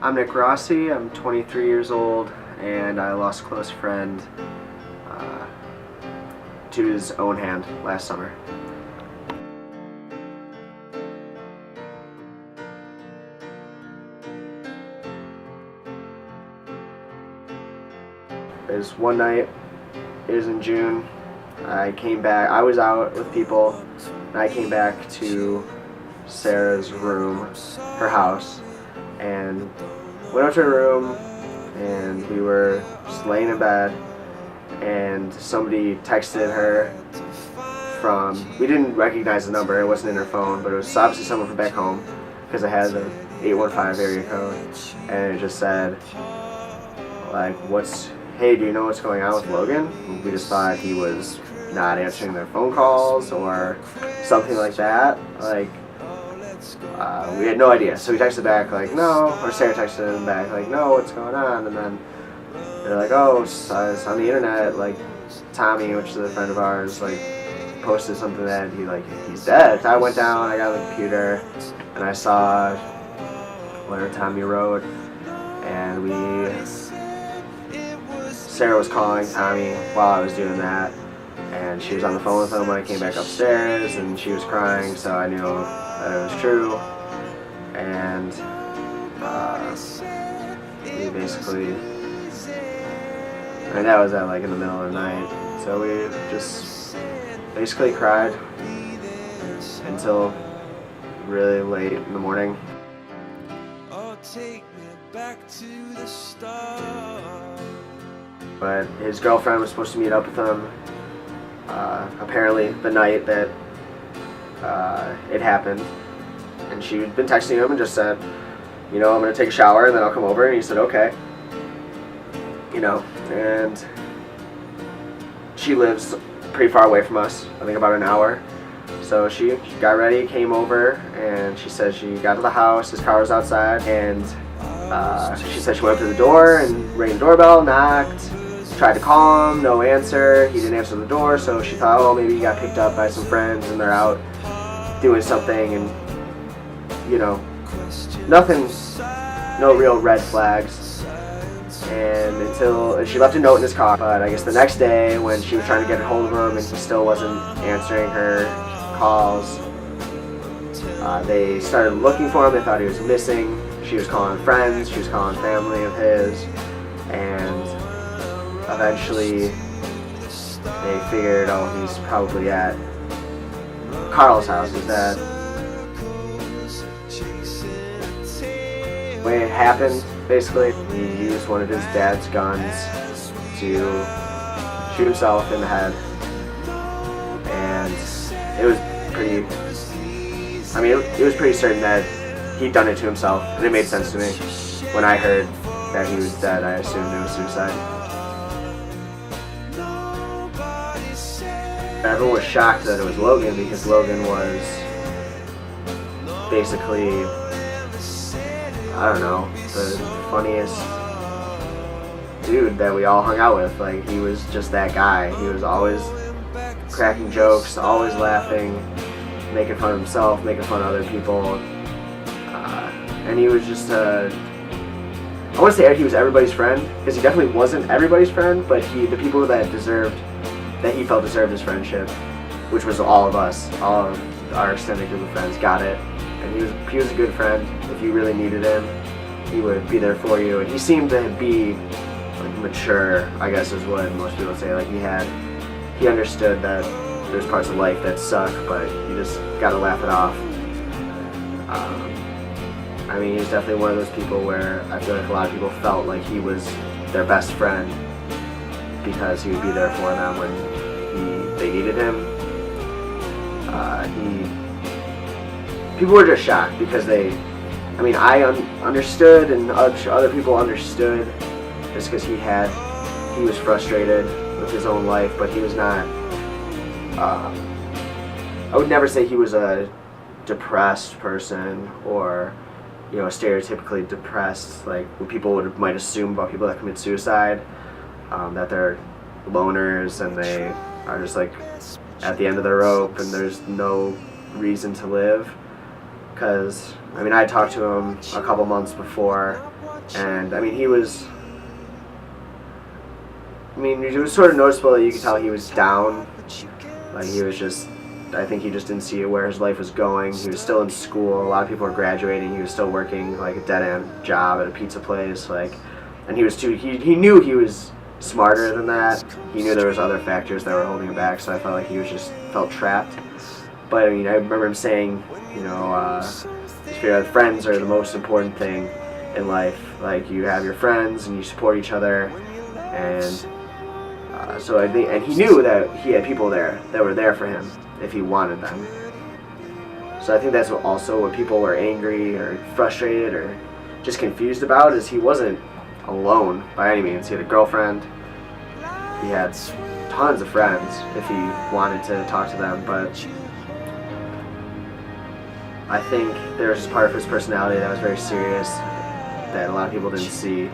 I'm Nick Rossi. I'm 23 years old, and I lost a close friend to his own hand last summer. It was one night. It was in June. I came back. I was out with people, and I came back to Sarah's room, her house, and went up to her room, and we were just laying in bed, and somebody texted her from, we didn't recognize the number, it wasn't in her phone, but it was obviously someone from back home, because it had the 815 area code, and it just said, like, hey, do you know what's going on with Logan? We just thought he was not answering their phone calls, or something like that, like, we had no idea, so we texted back like no, or Sarah texted him back like no, what's going on? And then they're like, oh, it's on the internet, like Tommy, which is a friend of ours, like posted something that he's dead. I went down, I got on the computer, and I saw whatever Tommy wrote, and Sarah was calling Tommy while I was doing that, and she was on the phone with him when I came back upstairs, and she was crying, so I knew that it was true. And we basically, and that was at like in the middle of the night, so we just basically cried until really late in the morning. But his girlfriend was supposed to meet up with him apparently the night that it happened, and she'd been texting him and just said, you know, I'm gonna take a shower and then I'll come over, and he said okay, you know, and she lives pretty far away from us, I think about an hour, so she got ready, came over, and she said she got to the house, his car was outside, and she said she went up to the door and rang the doorbell, knocked, tried to call him, no answer, he didn't answer the door, so she thought, oh, maybe he got picked up by some friends and they're out doing something, and you know, nothing, no real red flags. And until she left a note in his car, but I guess the next day when she was trying to get a hold of him and he still wasn't answering her calls, they started looking for him. They thought he was missing. She was calling friends, she was calling family of his, and eventually they figured, oh, he's probably at Carl's house. His dad. When it happened, basically, he used one of his dad's guns to shoot himself in the head, and it was pretty, it was pretty certain that he'd done it to himself, and it made sense to me. When I heard that he was dead, I assumed it was suicide. Everyone was shocked that it was Logan, because Logan was basically, I don't know, the funniest dude that we all hung out with. Like, he was just that guy. He was always cracking jokes, always laughing, making fun of himself, making fun of other people. And he was just I want to say he was everybody's friend, because he definitely wasn't everybody's friend, but the people that he felt deserved his friendship, which was all of us, all of our extended group of friends, got it. And he was a good friend. If you really needed him, he would be there for you. And he seemed to be like mature, I guess is what most people say. Like he understood that there's parts of life that suck, but you just gotta laugh it off. He's definitely one of those people where I feel like a lot of people felt like he was their best friend, because he would be there for them when they needed him. People were just shocked, because I understood, and other people understood, just because he was frustrated with his own life, but he was not, I would never say he was a depressed person, or, you know, stereotypically depressed, like what people might assume about people that commit suicide, that they're loners and they are just like at the end of the rope and there's no reason to live. Because I talked to him a couple months before And I mean, it was sort of noticeable that you could tell he was down. Like, he was just, I think he just didn't see where his life was going. He was still in school. A lot of people were graduating. He was still working like a dead-end job at a pizza place. Like, and he knew he was smarter than that. He knew there was other factors that were holding him back. So I felt like he felt trapped. But I mean, I remember him saying, friends are the most important thing in life. Like, you have your friends and you support each other, and so I think, and he knew that he had people there that were there for him if he wanted them. So I think that's what people were angry or frustrated or just confused about, is he wasn't alone by any means. He had a girlfriend. He had tons of friends if he wanted to talk to them, but I think there was just part of his personality that was very serious that a lot of people didn't see.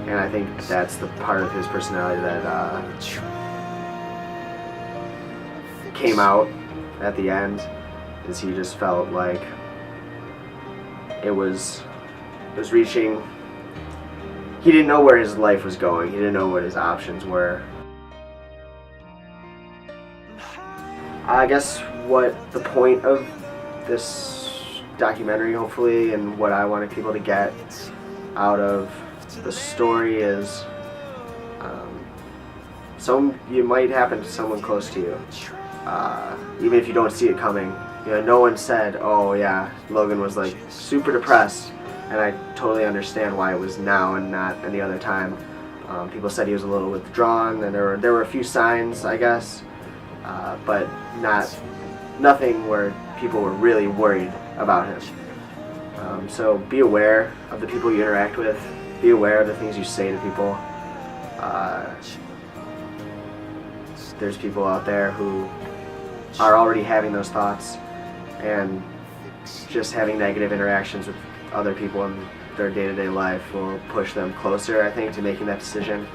And I think that's the part of his personality that came out at the end, is he just felt like it was reaching. He didn't know where his life was going. He didn't know what his options were. I guess what the point of this documentary, hopefully, and what I wanted people to get out of the story is, you might happen to someone close to you, even if you don't see it coming. No one said, "Oh yeah, Logan was like super depressed," and I totally understand why it was now and not any other time. People said he was a little withdrawn, and there were a few signs, I guess, but nothing where people were really worried about him. So be aware of the people you interact with. Be aware of the things you say to people. There's people out there who are already having those thoughts, and just having negative interactions with other people in their day-to-day life will push them closer, I think, to making that decision.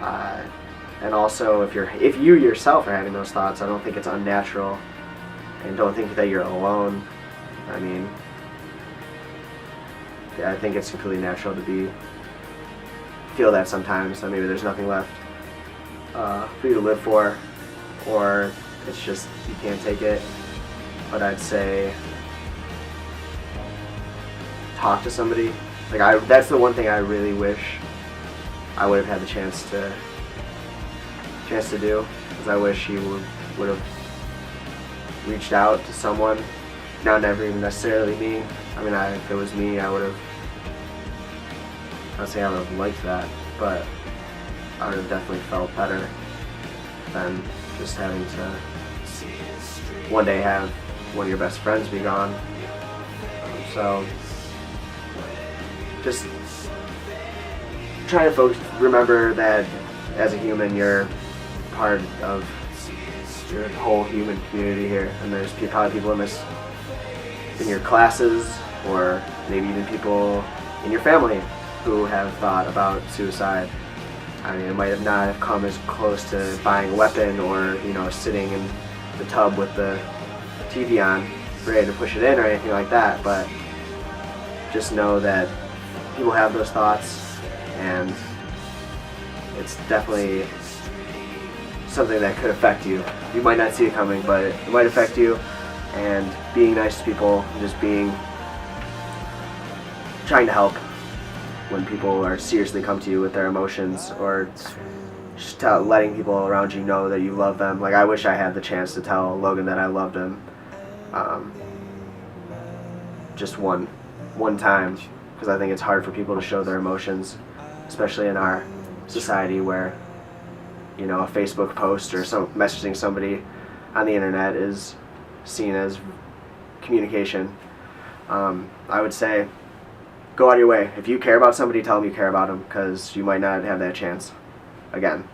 And also, if you yourself are having those thoughts, I don't think it's unnatural, and don't think that you're alone. I mean, I think it's completely natural to feel that sometimes, that maybe there's nothing left for you to live for, or it's just you can't take it. But I'd say talk to somebody. That's the one thing I really wish I would have had the chance to do, because I wish he would have reached out to someone. Not never even necessarily me. I mean, if it was me, I would have liked that, but I would have definitely felt better than just having to one day have one of your best friends be gone. So just try to remember that as a human, you're part of your whole human community here, and there's probably people in your classes, or maybe even people in your family who have thought about suicide. I mean, it might not have come as close to buying a weapon or, sitting in the tub with the TV on, ready to push it in or anything like that, but just know that people have those thoughts, and it's definitely something that could affect you. You might not see it coming, but it might affect you, and being nice to people, just trying to help when people are seriously come to you with their emotions, or just letting people around you know that you love them. Like, I wish I had the chance to tell Logan that I loved him just one time, because I think it's hard for people to show their emotions, especially in our society where a Facebook post or messaging somebody on the internet is seen as communication. I would say, go out of your way. If you care about somebody, tell them you care about them, because you might not have that chance again.